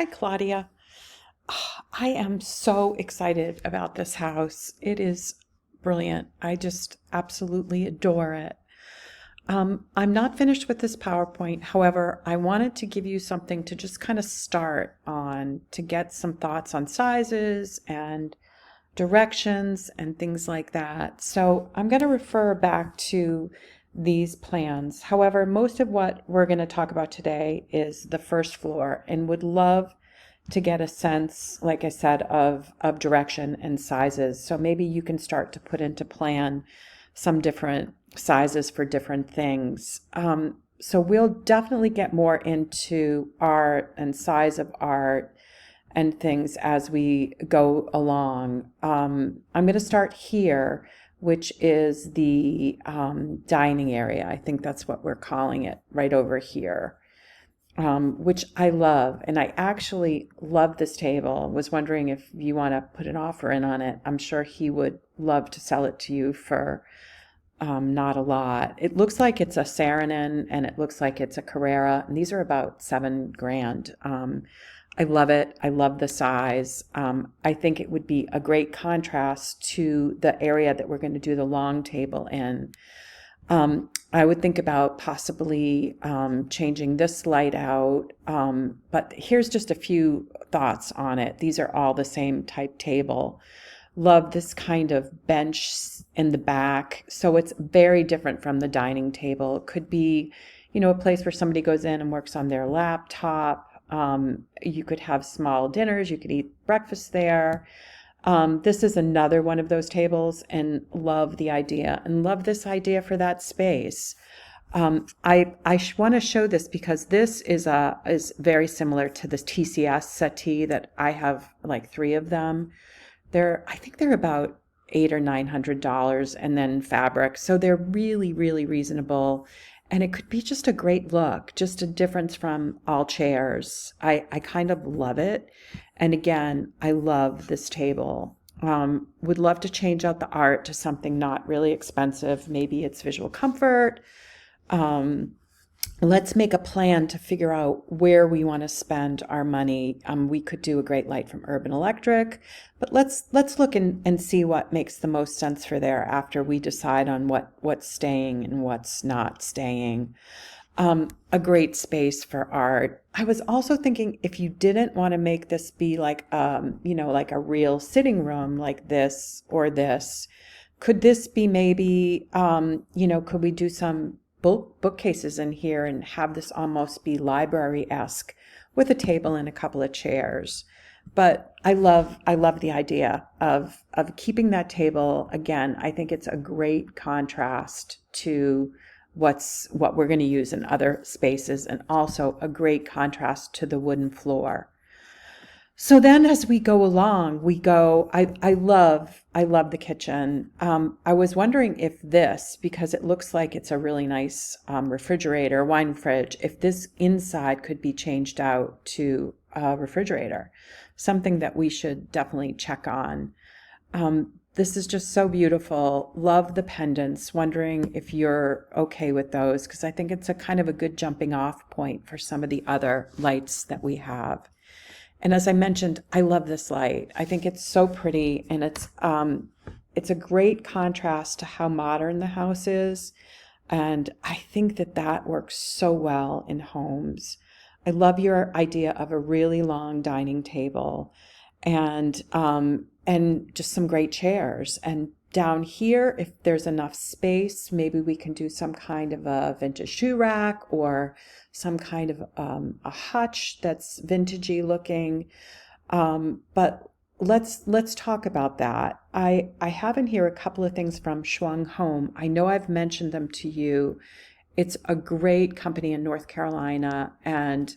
Hi, Claudia. I am so excited about this house. It is brilliant. I just absolutely adore it. I'm not finished with this PowerPoint. However, I wanted to give you something to just kind of start on to get some thoughts on sizes and directions and things like that. So I'm going to refer back to these plans. However, most of what we're going to talk about today is the first floor and would love to get a sense, like I said, of direction and sizes. So maybe you can start to put into plan some different sizes for different things. So we'll definitely get more into art and size of art and things as we go along. I'm going to start here, which is the dining area. I think that's what we're calling it, right over here, which I love. And I actually love this table. Was wondering if you want to put an offer in on it. I'm sure he would love to sell it to you for not a lot. It looks like it's a Saarinen and it looks like it's a Carrera, and these are about 7 grand. I love it. I love the size. I think it would be a great contrast to the area that we're going to do the long table in. I would think about possibly changing this light out, but here's just a few thoughts on it. These are all the same type table. Love this kind of bench in the back. So it's very different from the dining table. It could be, a place where somebody goes in and works on their laptop. You could have small dinners. You could eat breakfast there. This is another one of those tables, and love the idea and love this idea for that space. I want to show this because this is very similar to the TCS settee that I have, like 3 of them. I think they're about $800 or $900, and then fabric. So they're really, really reasonable. And it could be just a great look, just a difference from all chairs. I kind of love it. And again, I love this table. Would love to change out the art to something not really expensive. Maybe it's visual comfort. Let's make a plan to figure out where we want to spend our money. We could do a great light from Urban Electric, but let's look and see what makes the most sense for there after we decide on what's staying and what's not staying. A great space for art. I was also thinking if you didn't want to make this be like like a real sitting room like this or this, could this be maybe could we do some bookcases in here and have this almost be library-esque with a table and a couple of chairs? But I love the idea of keeping that table. Again, I think it's a great contrast to what we're going to use in other spaces, and also a great contrast to the wooden floor. So then as we go along, I love the kitchen. I was wondering if this, because it looks like it's a really nice refrigerator, wine fridge, if this inside could be changed out to a refrigerator, something that we should definitely check on. This is just so beautiful. Love the pendants. Wondering if you're okay with those, because I think it's a kind of a good jumping off point for some of the other lights that we have. And as I mentioned, I love this light. I think it's so pretty, and it's a great contrast to how modern the house is. And I think that works so well in homes. I love your idea of a really long dining table, and just some great chairs. And down here, if there's enough space, maybe we can do some kind of a vintage shoe rack or some kind of a hutch that's vintagey looking. But let's talk about that. I have in here a couple of things from Schwung Home. I know I've mentioned them to you. It's a great company in North Carolina, and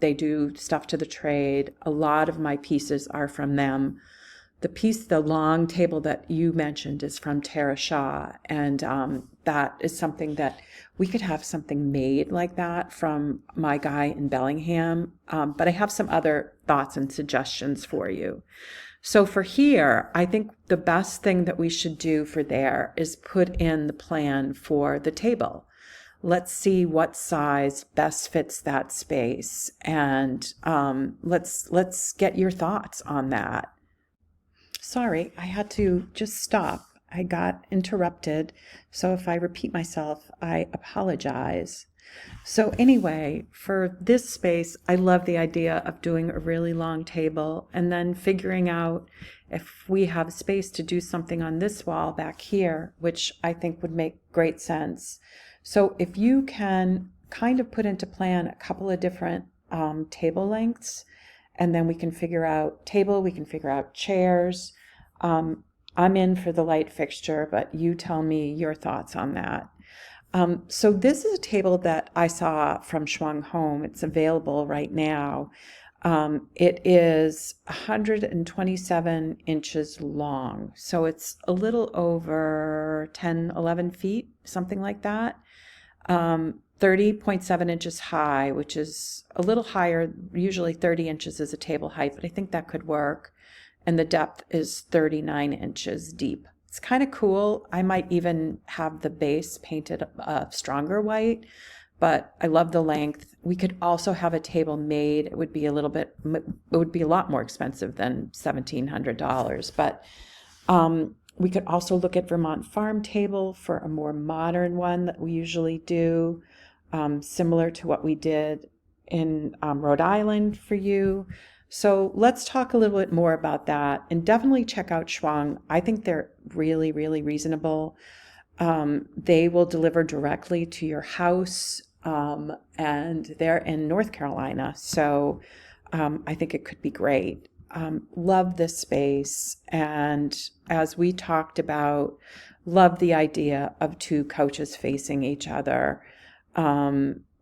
they do stuff to the trade. A lot of my pieces are from them. The long table that you mentioned is from Tara Shaw, and that is something that we could have something made like that from my guy in Bellingham. But I have some other thoughts and suggestions for you. So for here, I think the best thing that we should do for there is put in the plan for the table. let's see what size best fits that space, and let's get your thoughts on that. Sorry, I had to just stop. I got interrupted, so if I repeat myself, I apologize. So anyway, for this space, I love the idea of doing a really long table and then figuring out if we have space to do something on this wall back here, which I think would make great sense. So if you can kind of put into plan a couple of different table lengths, and then we can figure out table, we can figure out chairs. I'm in for the light fixture, but you tell me your thoughts on that. So this is a table that I saw from Schwung Home. It's available right now. It is 127 inches long, so it's a little over 10, 11 feet, something like that. 30.7 inches high, which is a little higher. Usually 30 inches is a table height, but I think that could work. And the depth is 39 inches deep. It's kind of cool. I might even have the base painted a stronger white, but I love the length. We could also have a table made. It would be a lot more expensive than $1,700, but we could also look at Vermont Farm Table for a more modern one that we usually do, similar to what we did in Rhode Island for you. So let's talk a little bit more about that, and definitely check out Schwung. I think they're really, really reasonable. They will deliver directly to your house, and they're in North Carolina, so I think it could be great. Love this space, and as we talked about, love the idea of two couches facing each other.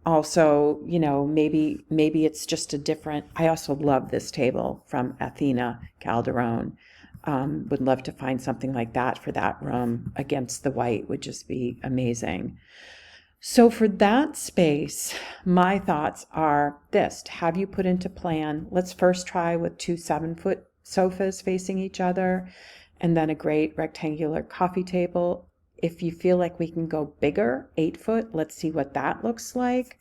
Also, maybe it's just a different. I also love this table from Athena Calderon. Would love to find something like that for that room against the white, would just be amazing. So for that space, my thoughts are this: to have you put into plan. Let's first try with two 7-foot sofas facing each other, and then a great rectangular coffee table. If you feel like we can go bigger, 8-foot, let's see what that looks like.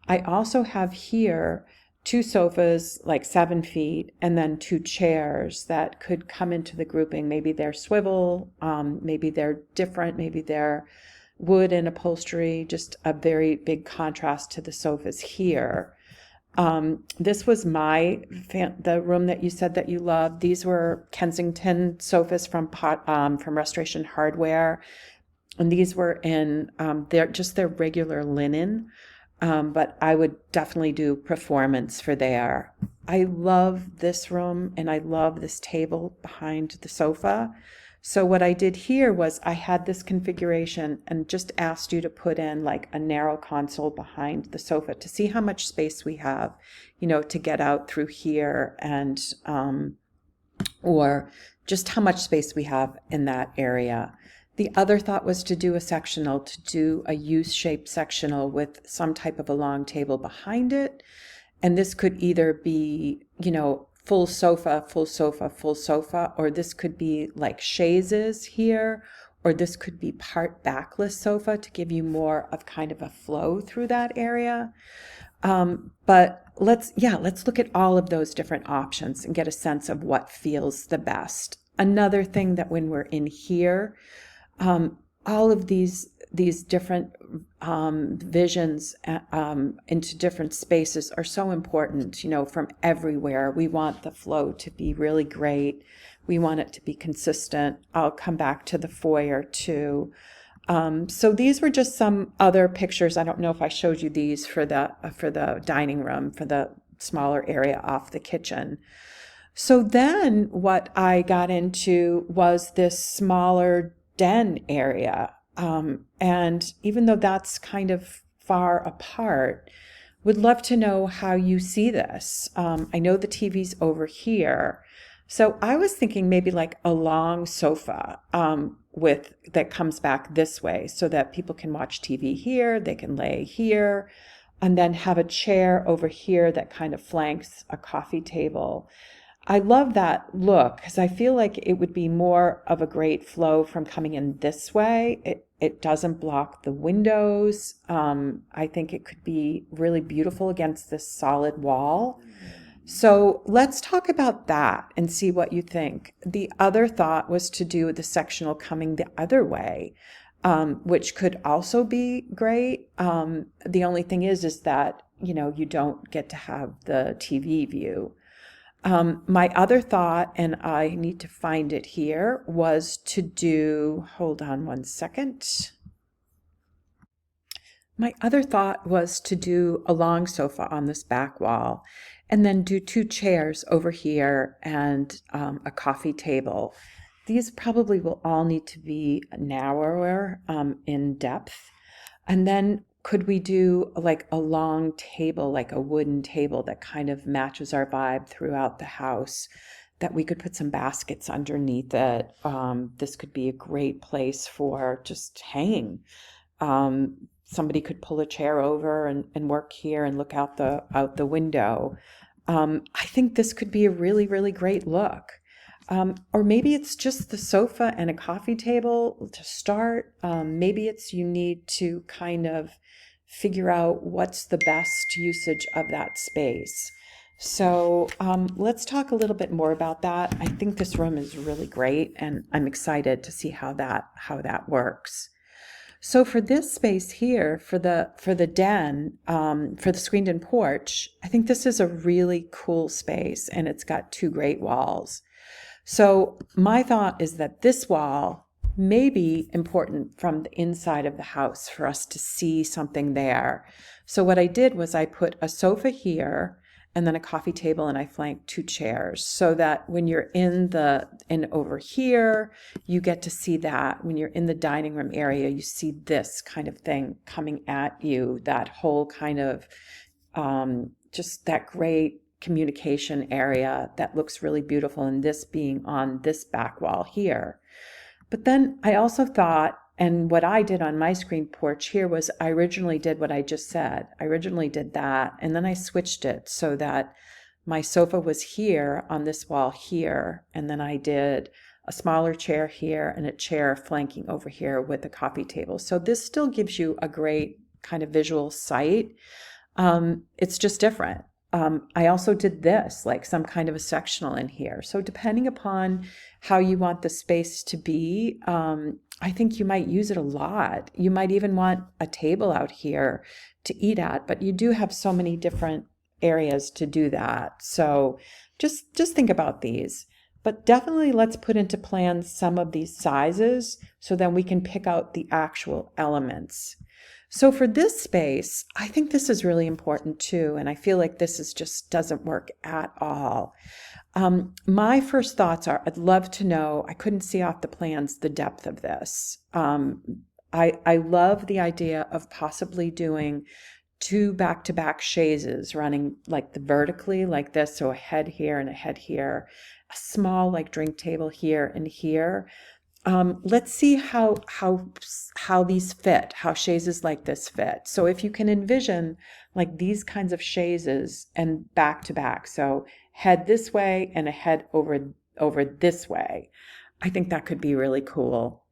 I also have here two sofas, like 7 feet, and then two chairs that could come into the grouping. Maybe they're swivel, maybe they're different, maybe they're wood and upholstery, just a very big contrast to the sofas here. This was the room that you said that you loved. These were Kensington sofas from Restoration Hardware. And these were in their regular linen, but I would definitely do performance for there. I love this room, and I love this table behind the sofa. So what I did here was I had this configuration and just asked you to put in like a narrow console behind the sofa to see how much space we have, to get out through here, and or just how much space we have in that area. The other thought was to do a U-shaped sectional with some type of a long table behind it. And this could either be, full sofa, full sofa, full sofa, or this could be like chaises here, or this could be part backless sofa to give you more of kind of a flow through that area. But let's look at all of those different options and get a sense of what feels the best. Another thing that when we're in here, all of these different visions into different spaces are so important, from everywhere. We want the flow to be really great. We want it to be consistent. I'll come back to the foyer too. So these were just some other pictures. I don't know if I showed you these for the dining room, for the smaller area off the kitchen. So then what I got into was this smaller den area. And even though that's kind of far apart, would love to know how you see this. I know the TV's over here. So I was thinking maybe like a long sofa that comes back this way so that people can watch TV here, they can lay here, and then have a chair over here that kind of flanks a coffee table. I love that look because I feel like it would be more of a great flow from coming in this way. It doesn't block the windows. I think it could be really beautiful against this solid wall. So let's talk about that and see what you think. The other thought was to do the sectional coming the other way, which could also be great. The only thing is that, you don't get to have the TV view. My other thought, and I need to find it here, was to do, hold on one second. My other thought was to do a long sofa on this back wall and then do two chairs over here and a coffee table. These probably will all need to be narrower in depth. And then could we do like a long table, like a wooden table that kind of matches our vibe throughout the house, that we could put some baskets underneath it? This could be a great place for just hanging. Somebody could pull a chair over and work here and look out the window. I think this could be a really, really great look. Or maybe it's just the sofa and a coffee table to start. Maybe it's you need to kind of figure out what's the best usage of that space. So let's talk a little bit more about that. I think this room is really great, and I'm excited to see how that works. So for this space here, for the den, for the screened-in porch, I think this is a really cool space, and it's got two great walls. So my thought is that this wall may be important from the inside of the house for us to see something there. So what I did was I put a sofa here and then a coffee table, and I flanked two chairs so that when you're in over here, you get to see that. When you're in the dining room area, you see this kind of thing coming at you, that whole kind of just that great communication area that looks really beautiful, and this being on this back wall here. But then I also thought, and what I did on my screen porch here was I originally did what I just said. I originally did that, and then I switched it so that my sofa was here on this wall here, and then I did a smaller chair here and a chair flanking over here with a coffee table. So this still gives you a great kind of visual sight. It's just different. I also did this, like some kind of a sectional in here. So depending upon how you want the space to be, I think you might use it a lot. You might even want a table out here to eat at, but you do have so many different areas to do that. So just think about these. But definitely let's put into plans some of these sizes so then we can pick out the actual elements. So for this space, I think this is really important too, and I feel like this is just doesn't work at all. My first thoughts are, I'd love to know, I couldn't see off the plans the depth of this. I love the idea of possibly doing two back-to-back chaises running like vertically like this, so a head here and a head here, a small like drink table here and here. Let's see how these fit, how chaises like this fit. So if you can envision like these kinds of chaises and back to back, so head this way and a head over this way, I think that could be really cool.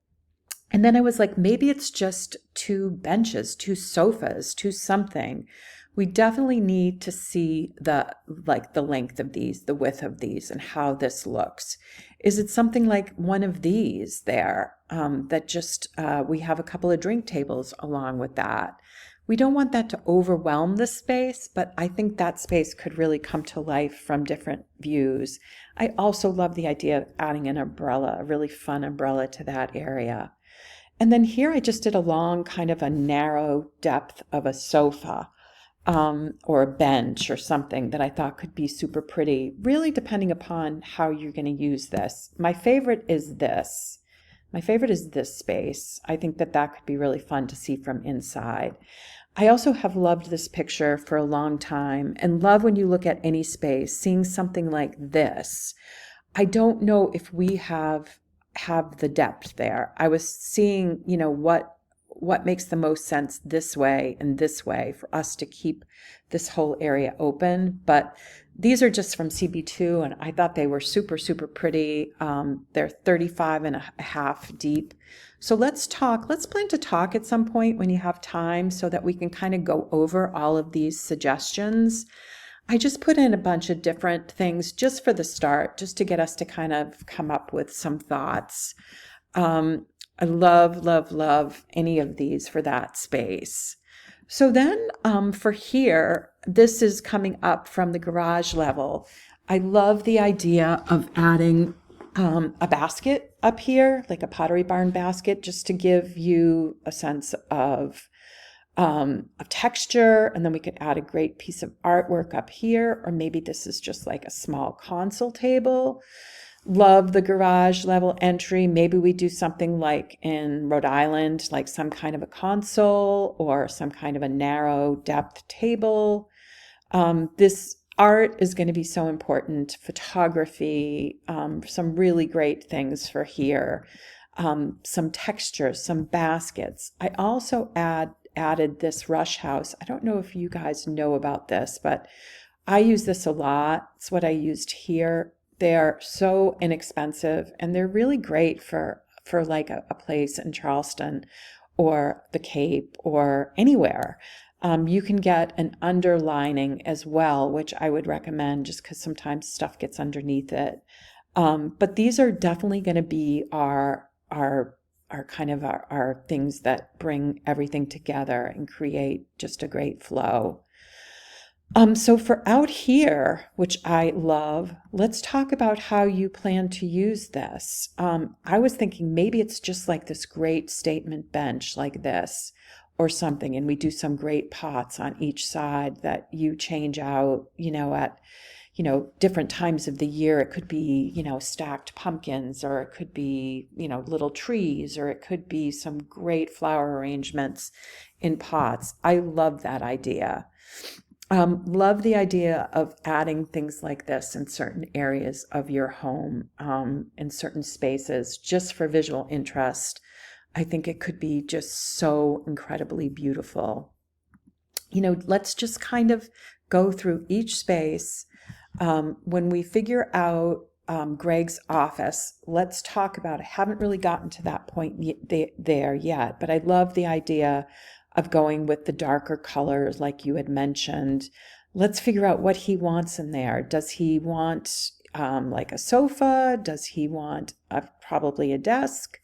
And then I was like, maybe it's just two benches, two sofas, two something. We definitely need to see the length of these, the width of these, and how this looks. Is it something like one of these there that just we have a couple of drink tables along with that? We don't want that to overwhelm the space, but I think that space could really come to life from different views. I also love the idea of adding an umbrella, a really fun umbrella to that area. And then here I just did a long kind of a narrow depth of a sofa. Or a bench or something that I thought could be super pretty, really depending upon how you're going to use this. My favorite is this. My favorite is this space. I think that could be really fun to see from inside. I also have loved this picture for a long time and love when you look at any space, seeing something like this. I don't know if we have the depth there. I was seeing, what makes the most sense this way and this way for us to keep this whole area open. But these are just from CB2, and I thought they were super, super pretty. They're 35 and a half deep. So let's plan to talk at some point when you have time so that we can kind of go over all of these suggestions. I just put in a bunch of different things just for the start, just to get us to kind of come up with some thoughts. I love, love, love any of these for that space. So then for here, this is coming up from the garage level. I love the idea of adding a basket up here, like a Pottery Barn basket, just to give you a sense of texture. And then we could add a great piece of artwork up here, or maybe this is just like a small console table. Love the garage level entry. Maybe we do something like in Rhode Island, like some kind of a console or some kind of a narrow depth table. This art is going to be so important. Photography, some really great things for here. Some textures, some baskets. I also added this rush house. I don't know if you guys know about this, but I use this a lot. It's what I used here. They're so inexpensive, and they're really great for like a place in Charleston or the Cape or anywhere. You can get an underlining as well, which I would recommend just because sometimes stuff gets underneath it. But these are definitely going to be our kind of our things that bring everything together and create just a great flow. So for out here, which I love, let's talk about how you plan to use this. I was thinking maybe it's just like this great statement bench like this or something, and we do some great pots on each side that you change out, at different times of the year. It could be, stacked pumpkins, or it could be, little trees, or it could be some great flower arrangements in pots. I love that idea. Love the idea of adding things like this in certain areas of your home, in certain spaces, just for visual interest. I think it could be just so incredibly beautiful. Let's just kind of go through each space. When we figure out Greg's office, let's talk about it. I haven't really gotten to that point there yet, but I love the idea of going with the darker colors like you had mentioned. Let's figure out what he wants in there. Does he want like a sofa? Does he want probably a desk?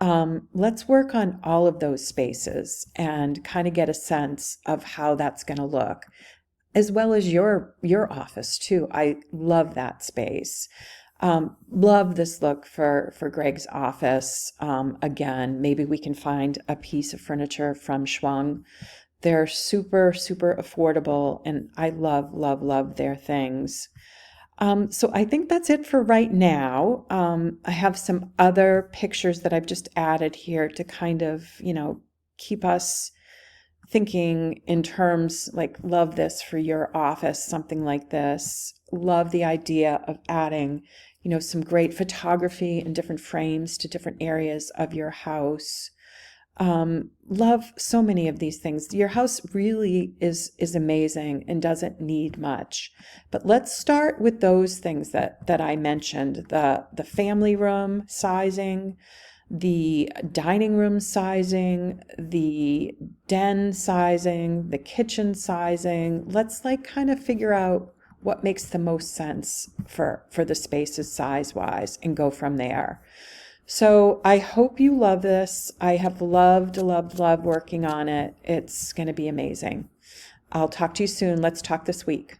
Let's work on all of those spaces and kind of get a sense of how that's going to look, as well as your office too. I love that space. Love this look for Greg's office. Again, maybe we can find a piece of furniture from Schwung. They're super, super affordable, and I love, love, love their things. So I think that's it for right now. I have some other pictures that I've just added here to kind of, keep us thinking in terms like, love this for your office, something like this. Love the idea of adding, some great photography in different frames to different areas of your house. Love so many of these things. Your house really is amazing and doesn't need much. But let's start with those things that I mentioned, the family room sizing, the dining room sizing, the den sizing, the kitchen sizing. Let's kind of figure out what makes the most sense for the spaces size-wise and go from there. So I hope you love this. I have loved working on it. It's going to be amazing. I'll talk to you soon. Let's talk this week.